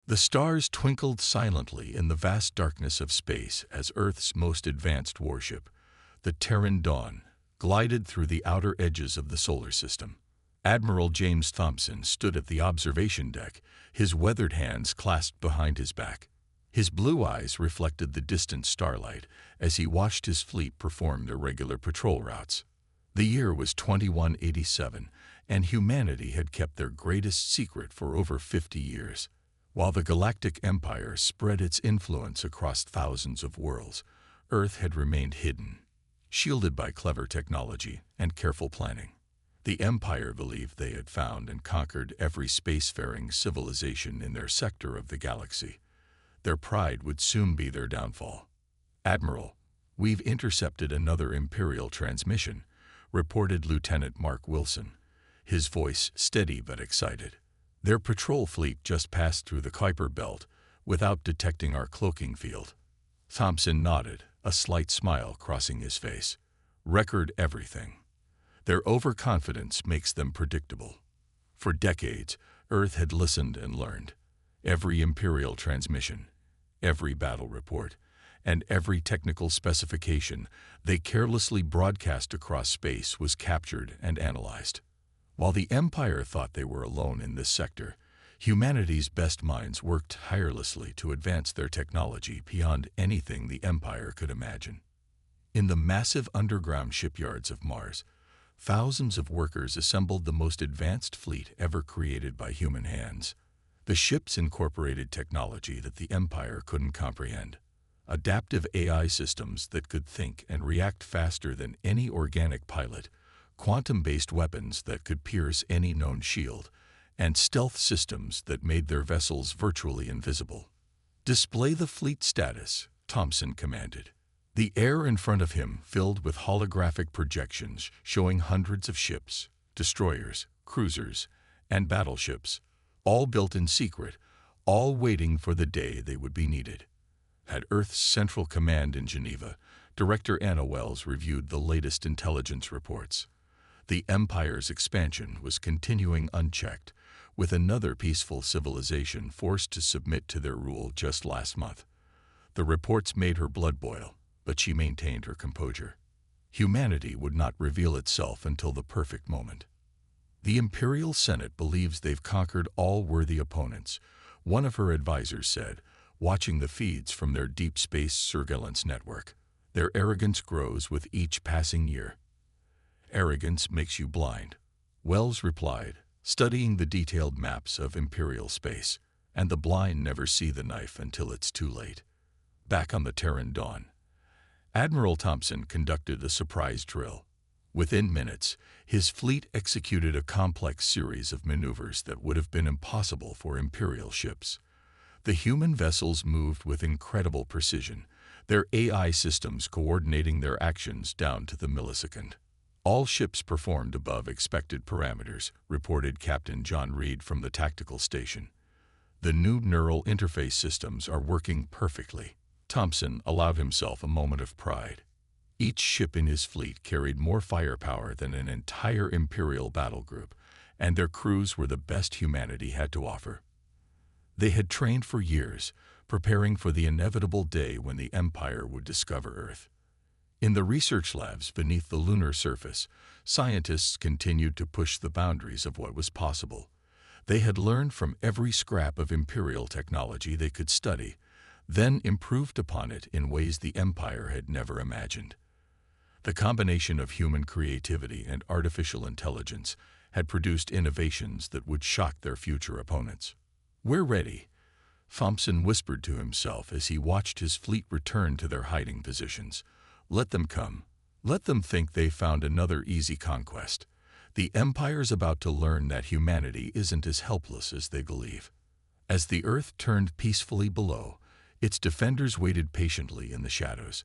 The stars twinkled silently in the vast darkness of space as Earth's most advanced warship, the Terran Dawn, glided through the outer edges of the solar system. Admiral James Thompson stood at the observation deck, his weathered hands clasped behind his back. His blue eyes reflected the distant starlight as he watched his fleet perform their regular patrol routes. The year was 2187, and humanity had kept their greatest secret for over 50 years. While the Galactic Empire spread its influence across thousands of worlds, Earth had remained hidden, shielded by clever technology and careful planning. The Empire believed they had found and conquered every spacefaring civilization in their sector of the galaxy. Their pride would soon be their downfall. "Admiral, we've intercepted another Imperial transmission," reported Lieutenant Mark Wilson, his voice steady but excited. "Their patrol fleet just passed through the Kuiper Belt without detecting our cloaking field." Thompson nodded, a slight smile crossing his face. "Record everything. Their overconfidence makes them predictable." For decades, Earth had listened and learned. Every Imperial transmission, every battle report, and every technical specification they carelessly broadcast across space was captured and analyzed. While the Empire thought they were alone in this sector, humanity's best minds worked tirelessly to advance their technology beyond anything the Empire could imagine. In the massive underground shipyards of Mars, thousands of workers assembled the most advanced fleet ever created by human hands. The ships incorporated technology that the Empire couldn't comprehend. Adaptive AI systems that could think and react faster than any organic pilot, quantum-based weapons that could pierce any known shield, and stealth systems that made their vessels virtually invisible. "Display the fleet status," Thompson commanded. The air in front of him filled with holographic projections showing hundreds of ships, destroyers, cruisers, and battleships, all built in secret, all waiting for the day they would be needed. At Earth's Central Command in Geneva, Director Anna Wells reviewed the latest intelligence reports. The Empire's expansion was continuing unchecked, with another peaceful civilization forced to submit to their rule just last month. The reports made her blood boil, but she maintained her composure. Humanity would not reveal itself until the perfect moment. "The Imperial Senate believes they've conquered all worthy opponents," one of her advisors said, watching the feeds from their deep space surveillance network. "Their arrogance grows with each passing year." "Arrogance makes you blind," Wells replied, studying the detailed maps of Imperial space, "and the blind never see the knife until it's too late." Back on the Terran Dawn, Admiral Thompson conducted a surprise drill. Within minutes, his fleet executed a complex series of maneuvers that would have been impossible for Imperial ships. The human vessels moved with incredible precision, their AI systems coordinating their actions down to the millisecond. "All ships performed above expected parameters," reported Captain John Reed from the tactical station. "The new neural interface systems are working perfectly." Thompson allowed himself a moment of pride. Each ship in his fleet carried more firepower than an entire Imperial battle group, and their crews were the best humanity had to offer. They had trained for years, preparing for the inevitable day when the Empire would discover Earth. In the research labs beneath the lunar surface, scientists continued to push the boundaries of what was possible. They had learned from every scrap of Imperial technology they could study, then improved upon it in ways the Empire had never imagined. The combination of human creativity and artificial intelligence had produced innovations that would shock their future opponents. "We're ready," Thompson whispered to himself as he watched his fleet return to their hiding positions. "Let them come. Let them think they found another easy conquest. The Empire's about to learn that humanity isn't as helpless as they believe." As the Earth turned peacefully below, its defenders waited patiently in the shadows.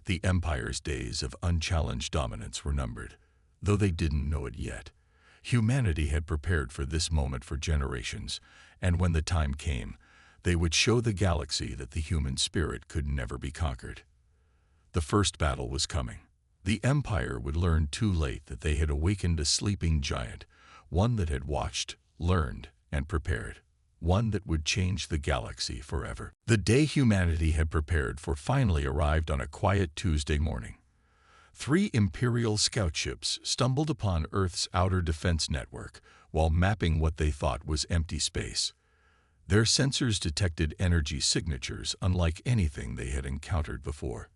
The Empire's days of unchallenged dominance were numbered, though they didn't know it yet. Humanity had prepared for this moment for generations, and when the time came, they would show the galaxy that the human spirit could never be conquered. The first battle was coming. The Empire would learn too late that they had awakened a sleeping giant, one that had watched, learned, and prepared. one that would change the galaxy forever. The day humanity had prepared for finally arrived on a quiet Tuesday morning. 3 Imperial scout ships stumbled upon Earth's outer defense network while mapping what they thought was empty space. Their sensors detected energy signatures unlike anything they had encountered before.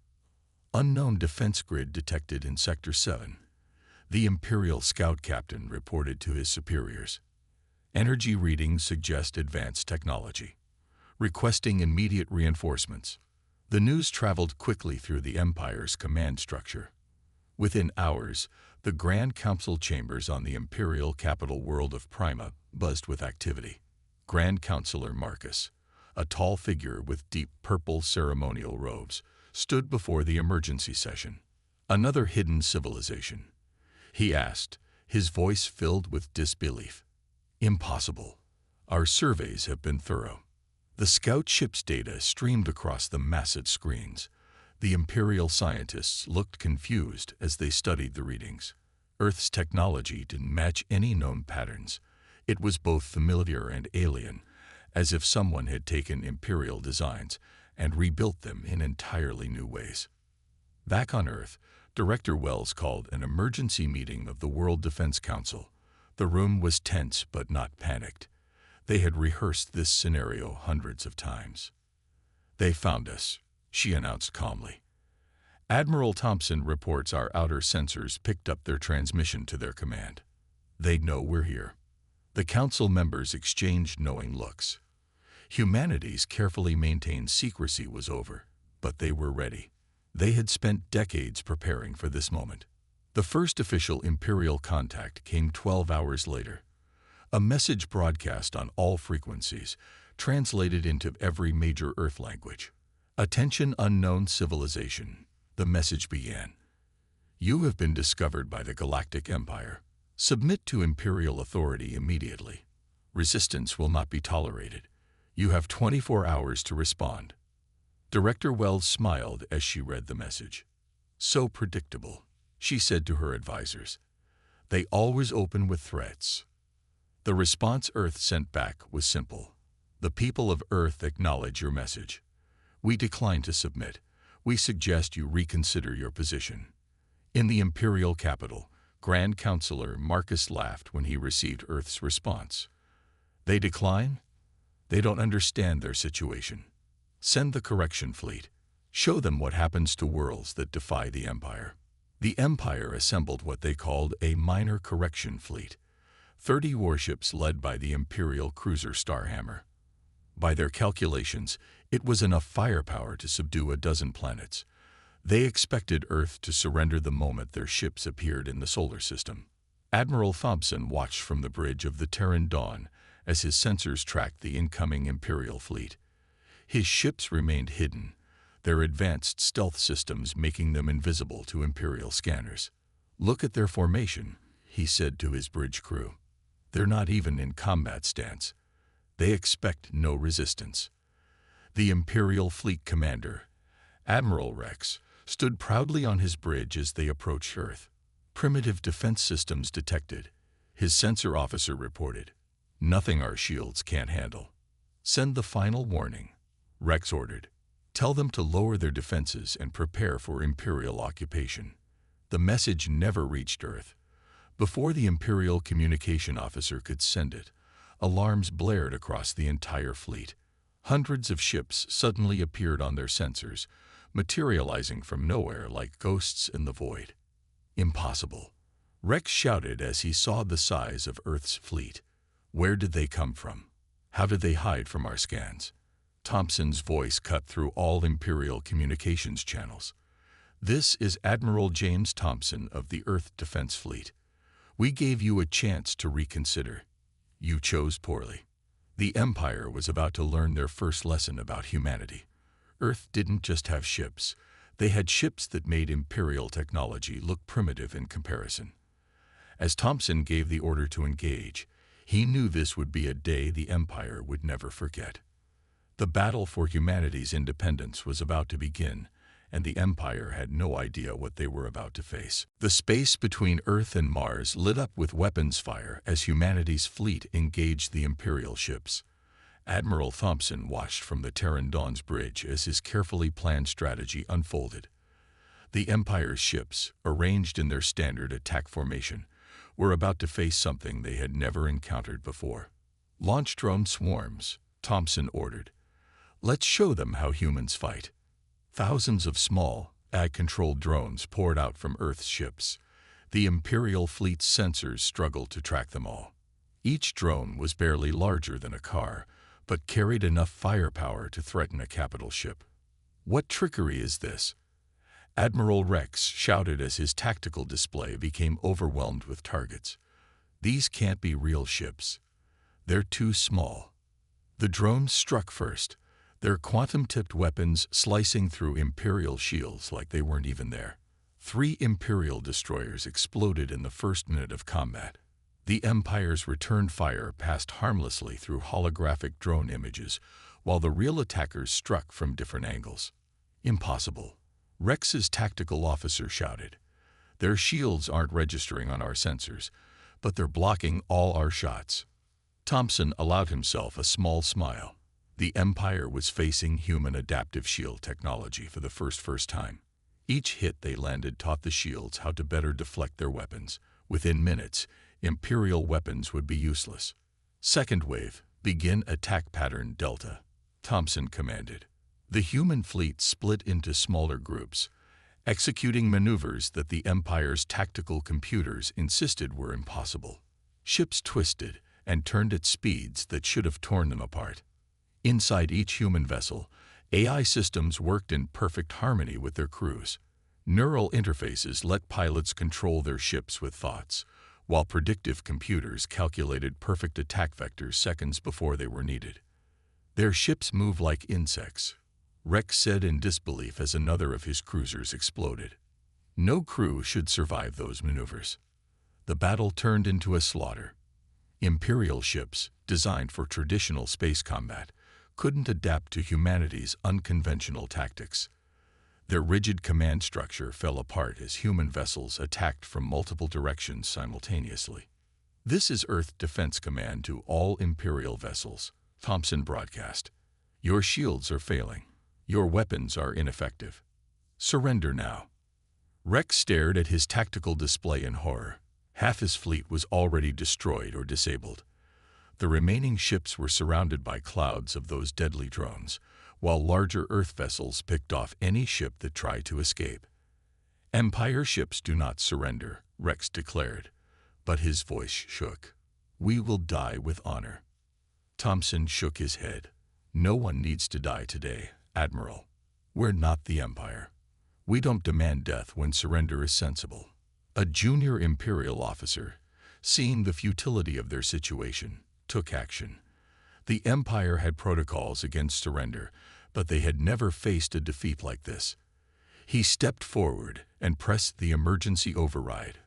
Unknown defense grid detected in Sector 7. The Imperial scout captain reported to his superiors. Energy readings suggest advanced technology. Requesting immediate reinforcements. The news traveled quickly through the Empire's command structure. Within hours, the Grand Council chambers on the Imperial capital world of Prima buzzed with activity. Grand Counselor Marcus, a tall figure with deep purple ceremonial robes, stood before the emergency session. Another hidden civilization? He asked, his voice filled with disbelief. Impossible. Our surveys have been thorough. The scout ship's data streamed across the massive screens. The Imperial scientists looked confused as they studied the readings. Earth's technology didn't match any known patterns. It was both familiar and alien, as if someone had taken Imperial designs and rebuilt them in entirely new ways. Back on Earth, Director Wells called an emergency meeting of the World Defense Council. The room was tense but not panicked. They had rehearsed this scenario hundreds of times. "They found us," she announced calmly. "Admiral Thompson reports our outer sensors picked up their transmission to their command. They know we're here." The council members exchanged knowing looks. Humanity's carefully maintained secrecy was over, but they were ready. They had spent decades preparing for this moment. The first official Imperial contact came 12 hours later. A message broadcast on all frequencies, translated into every major Earth language. "Attention, unknown civilization," the message began. "You have been discovered by the Galactic Empire. Submit to Imperial authority immediately. Resistance will not be tolerated. You have 24 hours to respond." Director Wells smiled as she read the message. "So predictable," she said to her advisors. "They always open with threats." The response Earth sent back was simple. "The people of Earth acknowledge your message. We decline to submit. We suggest you reconsider your position." In the Imperial capital, Grand Counselor Marcus laughed when he received Earth's response. "They decline? They don't understand their situation. Send the correction fleet. Show them what happens to worlds that defy the Empire." The Empire assembled what they called a minor correction fleet, 30 warships led by the Imperial cruiser Starhammer. By their calculations, it was enough firepower to subdue a dozen planets. They expected Earth to surrender the moment their ships appeared in the solar system. Admiral Thompson watched from the bridge of the Terran Dawn as his sensors tracked the incoming Imperial fleet. His ships remained hidden, their advanced stealth systems making them invisible to Imperial scanners. "Look at their formation," he said to his bridge crew. "They're not even in combat stance. They expect no resistance." The Imperial fleet commander, Admiral Rex, stood proudly on his bridge as they approached Earth. "Primitive defense systems detected," his sensor officer reported. "Nothing our shields can't handle." "Send the final warning," Rex ordered. "Tell them to lower their defenses and prepare for Imperial occupation." The message never reached Earth. Before the Imperial communication officer could send it, alarms blared across the entire fleet. Hundreds of ships suddenly appeared on their sensors, materializing from nowhere like ghosts in the void. "Impossible," Rex shouted as he saw the size of Earth's fleet. "Where did they come from? How did they hide from our scans?" Thompson's voice cut through all Imperial communications channels. "This is Admiral James Thompson of the Earth Defense Fleet. We gave you a chance to reconsider. You chose poorly." The Empire was about to learn their first lesson about humanity. Earth didn't just have ships. They had ships that made Imperial technology look primitive in comparison. As Thompson gave the order to engage, he knew this would be a day the Empire would never forget. The battle for humanity's independence was about to begin, and the Empire had no idea what they were about to face. The space between Earth and Mars lit up with weapons fire as humanity's fleet engaged the Imperial ships. Admiral Thompson watched from the Terran Dawn's bridge as his carefully planned strategy unfolded. The Empire's ships, arranged in their standard attack formation, were about to face something they had never encountered before. "Launch drone swarms," Thompson ordered. "Let's show them how humans fight." Thousands of small, ag-controlled drones poured out from Earth's ships. The Imperial fleet's sensors struggled to track them all. Each drone was barely larger than a car, but carried enough firepower to threaten a capital ship. "What trickery is this?" Admiral Rex shouted as his tactical display became overwhelmed with targets. "These can't be real ships. They're too small." The drones struck first, their quantum-tipped weapons slicing through Imperial shields like they weren't even there. 3 Imperial destroyers exploded in the first minute of combat. The Empire's return fire passed harmlessly through holographic drone images, while the real attackers struck from different angles. "Impossible," Rex's tactical officer shouted. "Their shields aren't registering on our sensors, but they're blocking all our shots." Thompson allowed himself a small smile. The Empire was facing human adaptive shield technology for the first time. Each hit they landed taught the shields how to better deflect their weapons. Within minutes, Imperial weapons would be useless. "Second wave, begin attack pattern Delta," Thompson commanded. The human fleet split into smaller groups, executing maneuvers that the Empire's tactical computers insisted were impossible. Ships twisted and turned at speeds that should have torn them apart. Inside each human vessel, AI systems worked in perfect harmony with their crews. Neural interfaces let pilots control their ships with thoughts, while predictive computers calculated perfect attack vectors seconds before they were needed. "Their ships move like insects," Rex said in disbelief as another of his cruisers exploded. No crew should survive those maneuvers. The battle turned into a slaughter. Imperial ships, designed for traditional space combat, couldn't adapt to humanity's unconventional tactics. Their rigid command structure fell apart as human vessels attacked from multiple directions simultaneously. "This is Earth Defense Command to all Imperial vessels," Thompson broadcast. "Your shields are failing. Your weapons are ineffective. Surrender now." Rex stared at his tactical display in horror. Half his fleet was already destroyed or disabled. The remaining ships were surrounded by clouds of those deadly drones, while larger Earth vessels picked off any ship that tried to escape. "Empire ships do not surrender," Rex declared, but his voice shook. "We will die with honor." Thompson shook his head. "No one needs to die today, Admiral. We're not the Empire. We don't demand death when surrender is sensible." A junior Imperial officer, seeing the futility of their situation, took action. The Empire had protocols against surrender, but they had never faced a defeat like this. He stepped forward and pressed the emergency override,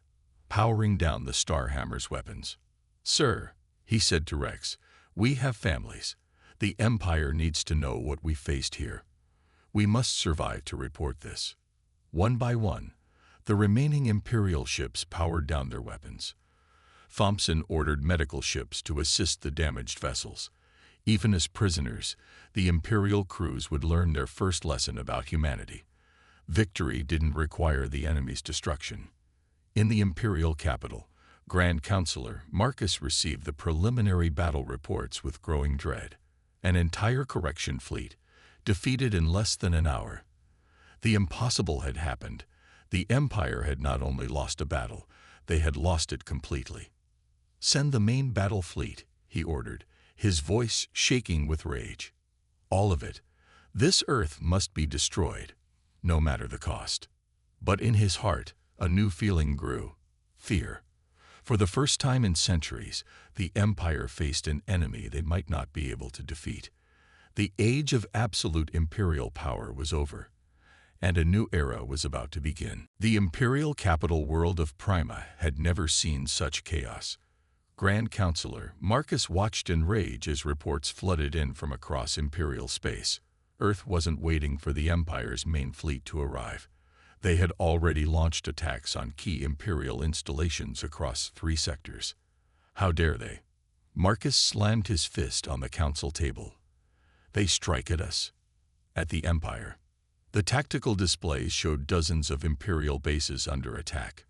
powering down the Starhammer's weapons. "Sir," he said to Rex, "we have families. The Empire needs to know what we faced here. We must survive to report this." One by one, the remaining Imperial ships powered down their weapons. Thompson ordered medical ships to assist the damaged vessels. Even as prisoners, the Imperial crews would learn their first lesson about humanity. Victory didn't require the enemy's destruction. In the Imperial capital, Grand Counselor Marcus received the preliminary battle reports with growing dread. An entire correction fleet, defeated in less than an hour. The impossible had happened. The Empire had not only lost a battle, they had lost it completely. "Send the main battle fleet," he ordered, his voice shaking with rage. "All of it. This Earth must be destroyed, no matter the cost." But in his heart, a new feeling grew: fear. For the first time in centuries, the Empire faced an enemy they might not be able to defeat. The age of absolute Imperial power was over, and a new era was about to begin. The Imperial capital world of Prima had never seen such chaos. Grand Counselor Marcus watched in rage as reports flooded in from across Imperial space. Earth wasn't waiting for the Empire's main fleet to arrive. They had already launched attacks on key Imperial installations across 3 sectors. How dare they? Marcus slammed his fist on the council table. They strike at us. At the Empire. The tactical displays showed dozens of Imperial bases under attack.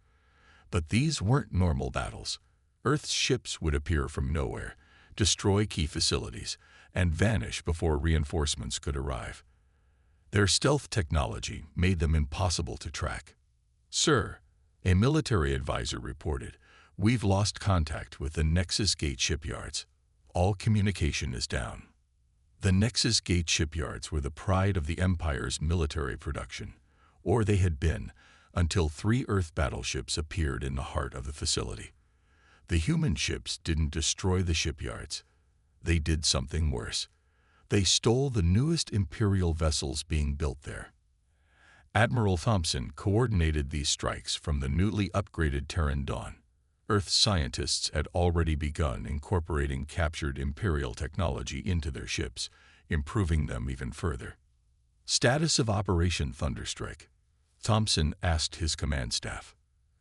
But these weren't normal battles. Earth's ships would appear from nowhere, destroy key facilities, and vanish before reinforcements could arrive. Their stealth technology made them impossible to track. "Sir," a military advisor reported, "we've lost contact with the Nexus Gate shipyards. All communication is down." The Nexus Gate shipyards were the pride of the Empire's military production, or they had been, until 3 Earth battleships appeared in the heart of the facility. The human ships didn't destroy the shipyards. They did something worse. They stole the newest Imperial vessels being built there. Admiral Thompson coordinated these strikes from the newly upgraded Terran Dawn. Earth scientists had already begun incorporating captured Imperial technology into their ships, improving them even further. Status of Operation Thunderstrike. Thompson asked his command staff.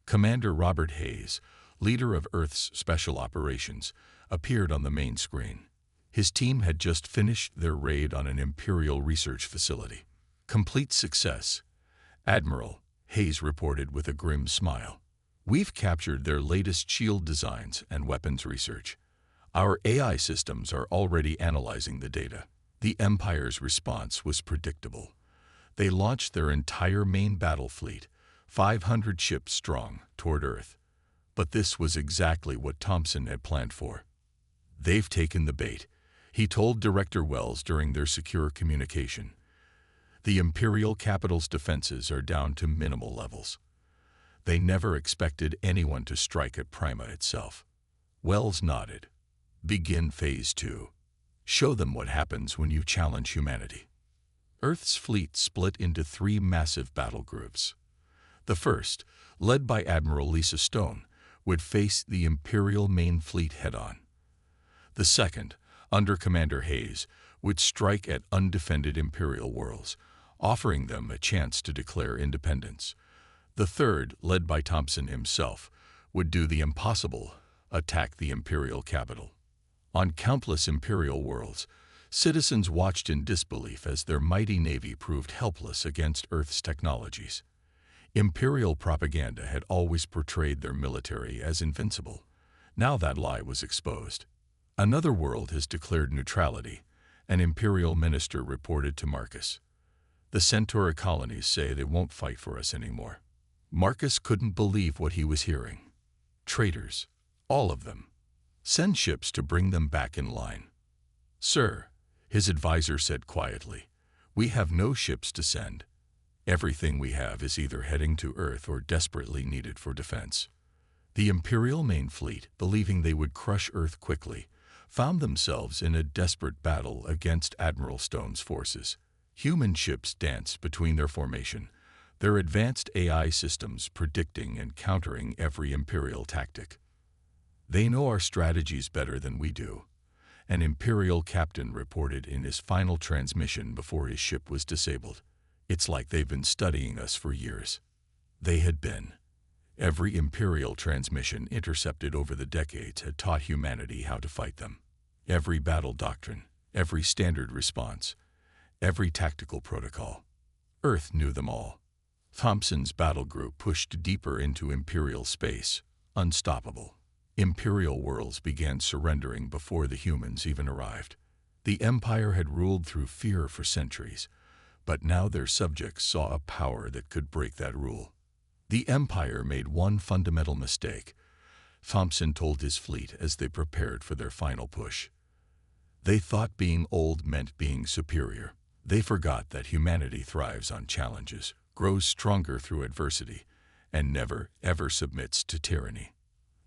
Commander Robert Hayes, leader of Earth's Special Operations, appeared on the main screen. His team had just finished their raid on an Imperial research facility. "Complete success," Admiral Hayes reported with a grim smile. "We've captured their latest shield designs and weapons research. Our AI systems are already analyzing the data." The Empire's response was predictable. They launched their entire main battle fleet, 500 ships strong, toward Earth. But this was exactly what Thompson had planned for. "They've taken the bait," he told Director Wells during their secure communication. "The Imperial capital's defenses are down to minimal levels. They never expected anyone to strike at Prima itself." Wells nodded. "Begin Phase 2. Show them what happens when you challenge humanity." Earth's fleet split into 3 massive battle groups. The first, led by Admiral Lisa Stone, would face the Imperial main fleet head-on. The second, under Commander Hayes, would strike at undefended Imperial worlds, offering them a chance to declare independence. The third, led by Thompson himself, would do the impossible, attack the Imperial capital. On countless Imperial worlds, citizens watched in disbelief as their mighty navy proved helpless against Earth's technologies. Imperial propaganda had always portrayed their military as invincible. Now that lie was exposed. "Another world has declared neutrality," an Imperial minister reported to Marcus. "The Centauri colonies say they won't fight for us anymore." Marcus couldn't believe what he was hearing. "Traitors, all of them. Send ships to bring them back in line." "Sir," his advisor said quietly, "we have no ships to send. Everything we have is either heading to Earth or desperately needed for defense." The Imperial main fleet, believing they would crush Earth quickly, found themselves in a desperate battle against Admiral Stone's forces. Human ships danced between their formation, their advanced AI systems predicting and countering every Imperial tactic. "They know our strategies better than we do," an Imperial captain reported in his final transmission before his ship was disabled. "It's like they've been studying us for years." They had been. Every Imperial transmission intercepted over the decades had taught humanity how to fight them. Every battle doctrine, every standard response, every tactical protocol. Earth knew them all. Thompson's battle group pushed deeper into Imperial space, unstoppable. Imperial worlds began surrendering before the humans even arrived. The Empire had ruled through fear for centuries, but now their subjects saw a power that could break that rule. The Empire made one fundamental mistake, Thompson told his fleet as they prepared for their final push. They thought being old meant being superior. They forgot that humanity thrives on challenges, grows stronger through adversity, and never, ever submits to tyranny.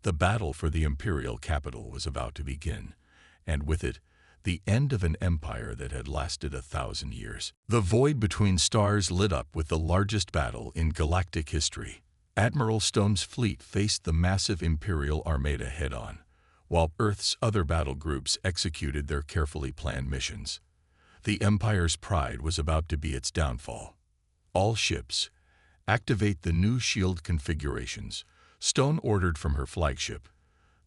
The battle for the Imperial capital was about to begin, and with it, the end of an empire that had lasted 1,000 years. The void between stars lit up with the largest battle in galactic history. Admiral Stone's fleet faced the massive Imperial Armada head-on, while Earth's other battle groups executed their carefully planned missions. The Empire's pride was about to be its downfall. "All ships, activate the new shield configurations," Stone ordered from her flagship,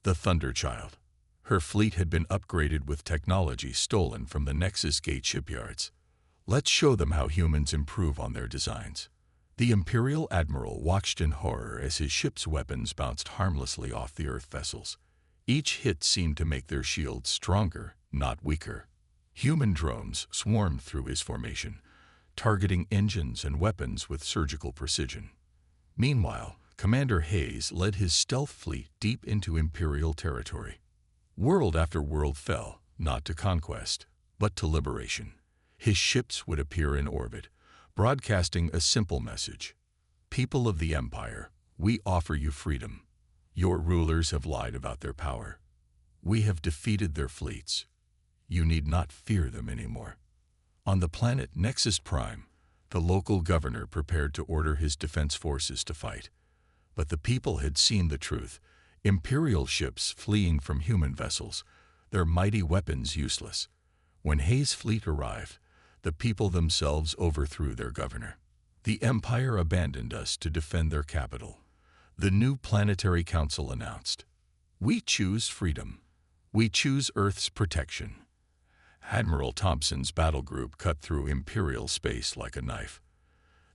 the Thunderchild. Her fleet had been upgraded with technology stolen from the Nexus Gate shipyards. Let's show them how humans improve on their designs. The Imperial Admiral watched in horror as his ship's weapons bounced harmlessly off the Earth vessels. Each hit seemed to make their shields stronger, not weaker. Human drones swarmed through his formation, targeting engines and weapons with surgical precision. Meanwhile, Commander Hayes led his stealth fleet deep into Imperial territory. World after world fell, not to conquest, but to liberation. His ships would appear in orbit, broadcasting a simple message. People of the Empire, we offer you freedom. Your rulers have lied about their power. We have defeated their fleets. You need not fear them anymore. On the planet Nexus Prime, the local governor prepared to order his defense forces to fight. But the people had seen the truth. Imperial ships fleeing from human vessels, their mighty weapons useless. When Hayes' fleet arrived, the people themselves overthrew their governor. The Empire abandoned us to defend their capital. The new Planetary Council announced, "We choose freedom. We choose Earth's protection." Admiral Thompson's battle group cut through Imperial space like a knife.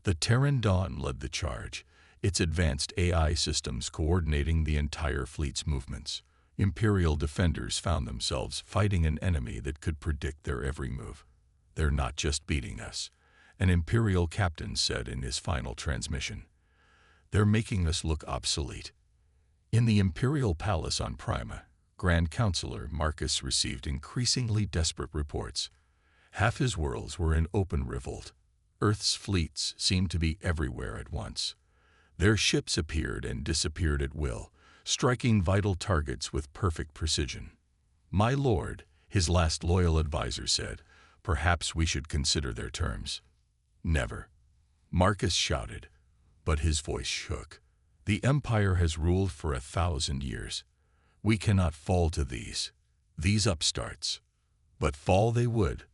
The Terran Dawn led the charge, its advanced AI systems coordinating the entire fleet's movements. Imperial defenders found themselves fighting an enemy that could predict their every move. "They're not just beating us," an Imperial captain said in his final transmission. "They're making us look obsolete." In the Imperial Palace on Prima, Grand Counselor Marcus received increasingly desperate reports. Half his worlds were in open revolt. Earth's fleets seemed to be everywhere at once. Their ships appeared and disappeared at will, striking vital targets with perfect precision. "My lord," his last loyal advisor said, "perhaps we should consider their terms." "Never," Marcus shouted, but his voice shook. "The Empire has ruled for 1,000 years. We cannot fall to these upstarts." But fall they would.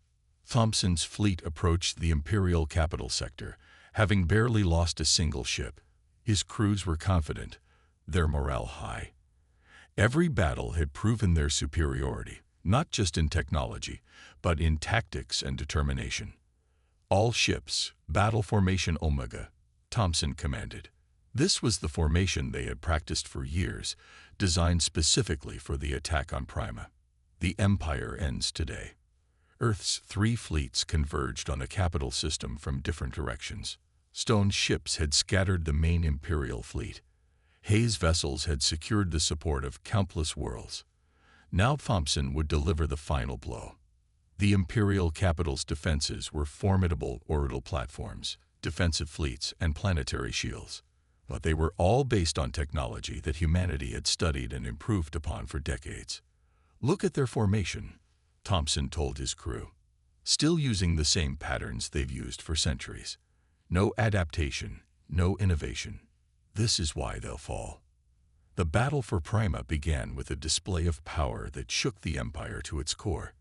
Thompson's fleet approached the Imperial capital sector, having barely lost a single ship. His crews were confident, their morale high. Every battle had proven their superiority, not just in technology, but in tactics and determination. "All ships, battle formation Omega," Thompson commanded. This was the formation they had practiced for years, designed specifically for the attack on Prima. The Empire ends today. Earth's 3 fleets converged on the capital system from different directions. Stone ships had scattered the main Imperial fleet. Hayes vessels had secured the support of countless worlds. Now Thompson would deliver the final blow. The Imperial capital's defenses were formidable orbital platforms, defensive fleets, and planetary shields. But they were all based on technology that humanity had studied and improved upon for decades. "Look at their formation," Thompson told his crew. "Still using the same patterns they've used for centuries. No adaptation, no innovation. This is why they'll fall." The battle for Prima began with a display of power that shook the Empire to its core.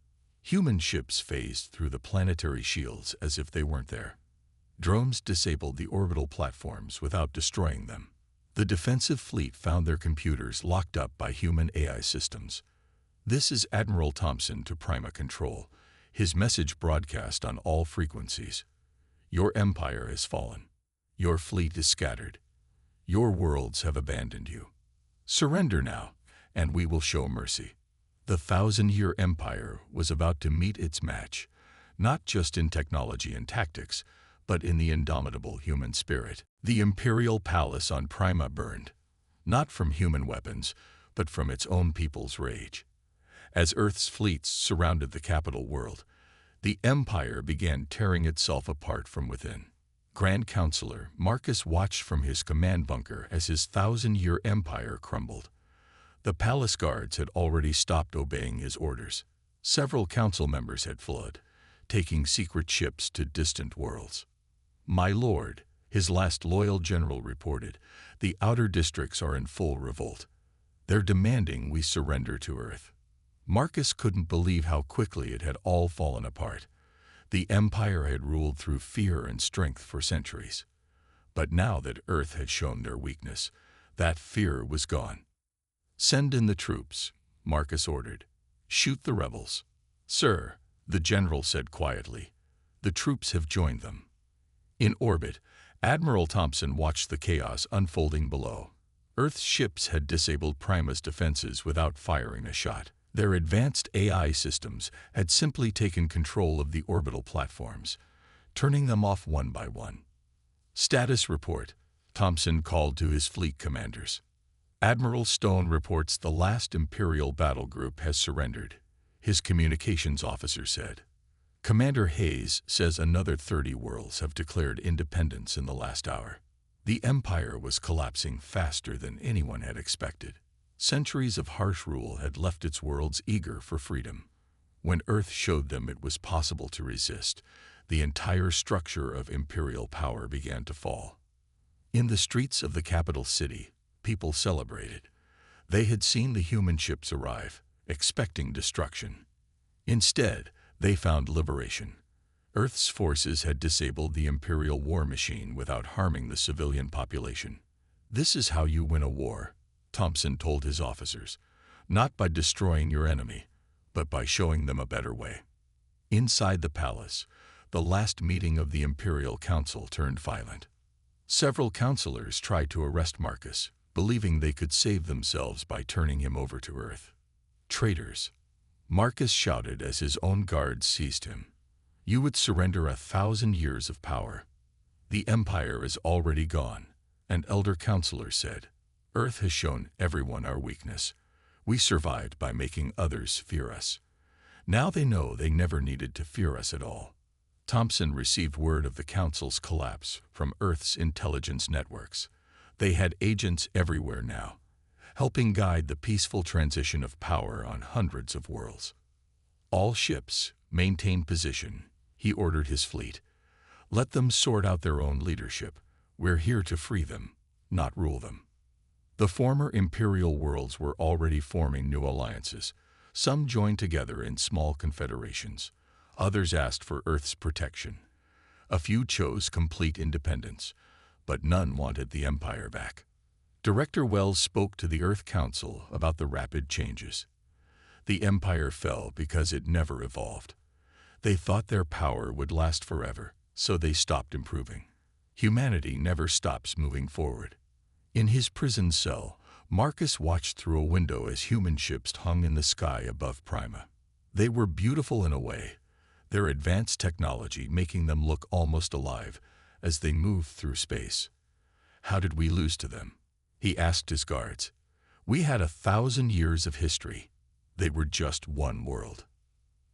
Human ships phased through the planetary shields as if they weren't there. Drones disabled the orbital platforms without destroying them. The defensive fleet found their computers locked up by human AI systems. "This is Admiral Thompson to Prima Control," his message broadcast on all frequencies. "Your empire has fallen. Your fleet is scattered. Your worlds have abandoned you. Surrender now, and we will show mercy." The 1,000-year empire was about to meet its match, not just in technology and tactics, but in the indomitable human spirit. The Imperial Palace on Prima burned, not from human weapons, but from its own people's rage. As Earth's fleets surrounded the capital world, the Empire began tearing itself apart from within. Grand Counselor Marcus watched from his command bunker as his 1,000-year empire crumbled. The palace guards had already stopped obeying his orders. Several council members had fled, taking secret ships to distant worlds. "My lord," his last loyal general reported, "the outer districts are in full revolt. They're demanding we surrender to Earth." Marcus couldn't believe how quickly it had all fallen apart. The Empire had ruled through fear and strength for centuries. But now that Earth had shown their weakness, that fear was gone. "Send in the troops," Marcus ordered. "Shoot the rebels." "Sir," the general said quietly, "the troops have joined them." In orbit, Admiral Thompson watched the chaos unfolding below. Earth's ships had disabled Prima's defenses without firing a shot. Their advanced AI systems had simply taken control of the orbital platforms, turning them off one by one. "Status report," Thompson called to his fleet commanders. Admiral Stone reports the last Imperial battle group has surrendered, his communications officer said. Commander Hayes says another 30 worlds have declared independence in the last hour. The Empire was collapsing faster than anyone had expected. Centuries of harsh rule had left its worlds eager for freedom. When Earth showed them it was possible to resist, the entire structure of imperial power began to fall. In the streets of the capital city, people celebrated. They had seen the human ships arrive, expecting destruction. Instead, they found liberation. Earth's forces had disabled the imperial war machine without harming the civilian population. "This is how you win a war," Thompson told his officers, "not by destroying your enemy, but by showing them a better way." Inside the palace, the last meeting of the Imperial Council turned violent. Several councilors tried to arrest Marcus, believing they could save themselves by turning him over to Earth. "Traitors," Marcus shouted as his own guards seized him. "You would surrender 1,000 years of power." "The Empire is already gone," an elder counselor said. "Earth has shown everyone our weakness. We survived by making others fear us. Now they know they never needed to fear us at all." Thompson received word of the Council's collapse from Earth's intelligence networks. They had agents everywhere now, helping guide the peaceful transition of power on hundreds of worlds. "All ships, maintain position," he ordered his fleet. "Let them sort out their own leadership. We're here to free them, not rule them." The former imperial worlds were already forming new alliances. Some joined together in small confederations. Others asked for Earth's protection. A few chose complete independence, but none wanted the Empire back. Director Wells spoke to the Earth Council about the rapid changes. The Empire fell because it never evolved. They thought their power would last forever, so they stopped improving. Humanity never stops moving forward. In his prison cell, Marcus watched through a window as human ships hung in the sky above Prima. They were beautiful in a way, their advanced technology making them look almost alive as they moved through space. "How did we lose to them?" he asked his guards. "We had 1,000 years of history. They were just one world."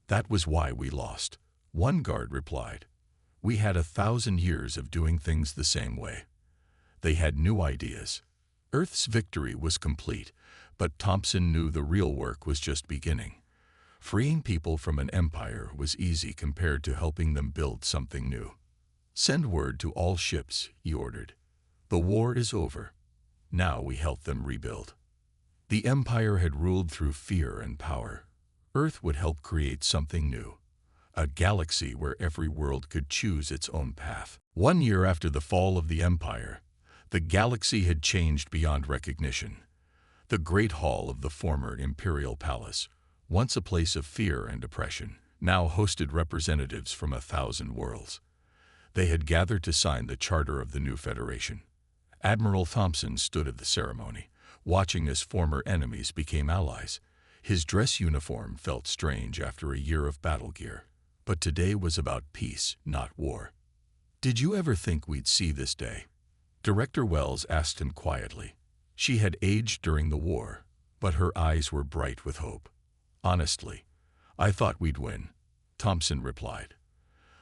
"That was why we lost," one guard replied. "We had 1,000 years of doing things the same way." They had new ideas. Earth's victory was complete, but Thompson knew the real work was just beginning. Freeing people from an empire was easy compared to helping them build something new. "Send word to all ships," he ordered. "The war is over. Now we help them rebuild." The Empire had ruled through fear and power. Earth would help create something new. A galaxy where every world could choose its own path. 1 year after the fall of the Empire, the galaxy had changed beyond recognition. The Great Hall of the former Imperial Palace, once a place of fear and oppression, now hosted representatives from 1,000 worlds. They had gathered to sign the charter of the new Federation. Admiral Thompson stood at the ceremony, watching as former enemies became allies. His dress uniform felt strange after a year of battle gear. But today was about peace, not war. "Did you ever think we'd see this day?" Director Wells asked him quietly. She had aged during the war, but her eyes were bright with hope. "Honestly, I thought we'd win," Thompson replied.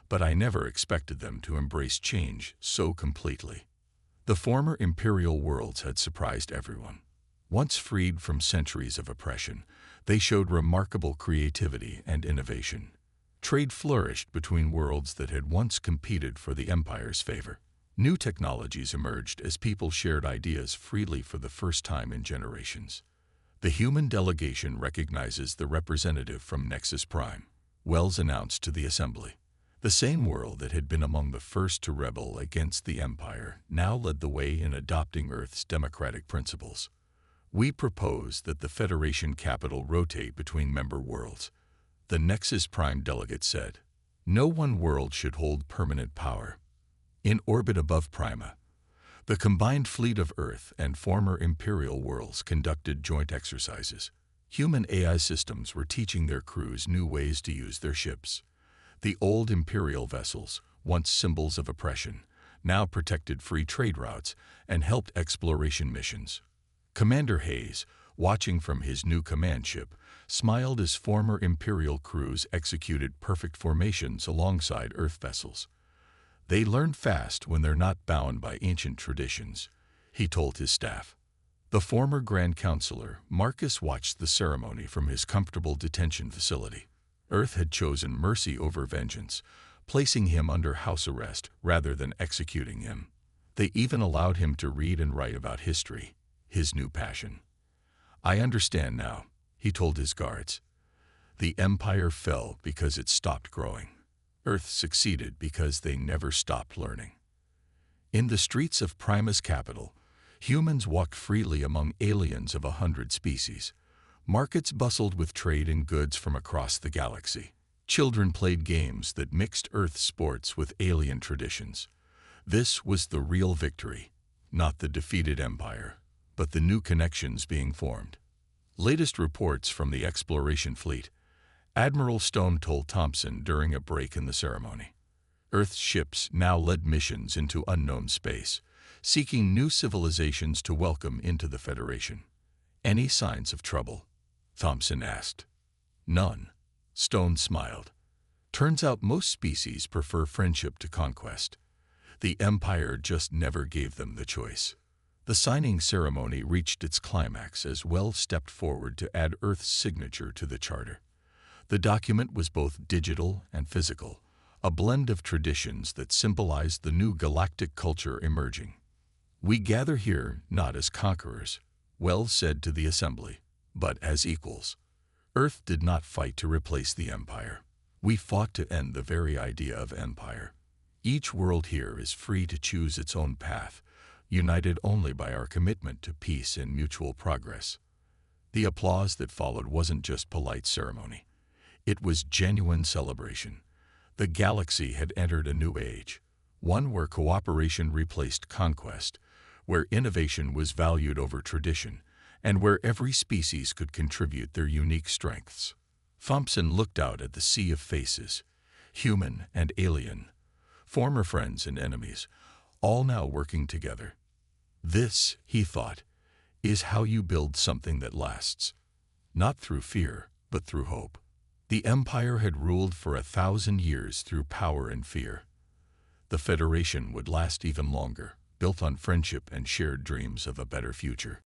"But I never expected them to embrace change so completely." The former imperial worlds had surprised everyone. Once freed from centuries of oppression, they showed remarkable creativity and innovation. Trade flourished between worlds that had once competed for the Empire's favor. New technologies emerged as people shared ideas freely for the first time in generations. "The human delegation recognizes the representative from Nexus Prime," Wells announced to the assembly. The same world that had been among the first to rebel against the Empire now led the way in adopting Earth's democratic principles. We propose that the Federation capital rotate between member worlds, the Nexus Prime delegate said. No one world should hold permanent power. In orbit above Prima, the combined fleet of Earth and former Imperial worlds conducted joint exercises. Human AI systems were teaching their crews new ways to use their ships. The old Imperial vessels, once symbols of oppression, now protected free trade routes and helped exploration missions. Commander Hayes, watching from his new command ship, smiled as former Imperial crews executed perfect formations alongside Earth vessels. They learn fast when they're not bound by ancient traditions, he told his staff. The former Grand Counselor, Marcus, watched the ceremony from his comfortable detention facility. Earth had chosen mercy over vengeance, placing him under house arrest rather than executing him. They even allowed him to read and write about history, his new passion. I understand now, he told his guards. The Empire fell because it stopped growing. Earth succeeded because they never stopped learning. In the streets of Prima's capital, humans walked freely among aliens of 100 species. Markets bustled with trade and goods from across the galaxy. Children played games that mixed Earth sports with alien traditions. This was the real victory, not the defeated Empire, but the new connections being formed. Latest reports from the exploration fleet. Admiral Stone told Thompson during a break in the ceremony. Earth's ships now led missions into unknown space, seeking new civilizations to welcome into the Federation. Any signs of trouble? Thompson asked. None. Stone smiled. Turns out most species prefer friendship to conquest. The Empire just never gave them the choice. The signing ceremony reached its climax as Wells stepped forward to add Earth's signature to the charter. The document was both digital and physical, a blend of traditions that symbolized the new galactic culture emerging. We gather here not as conquerors, Wells said to the assembly, but as equals. Earth did not fight to replace the Empire. We fought to end the very idea of empire. Each world here is free to choose its own path, united only by our commitment to peace and mutual progress. The applause that followed wasn't just polite ceremony. It was genuine celebration. The galaxy had entered a new age, one where cooperation replaced conquest, where innovation was valued over tradition, and where every species could contribute their unique strengths. Thompson looked out at the sea of faces, human and alien, former friends and enemies, all now working together. This, he thought, is how you build something that lasts. Not through fear, but through hope. The Empire had ruled for 1,000 years through power and fear. The Federation would last even longer, built on friendship and shared dreams of a better future.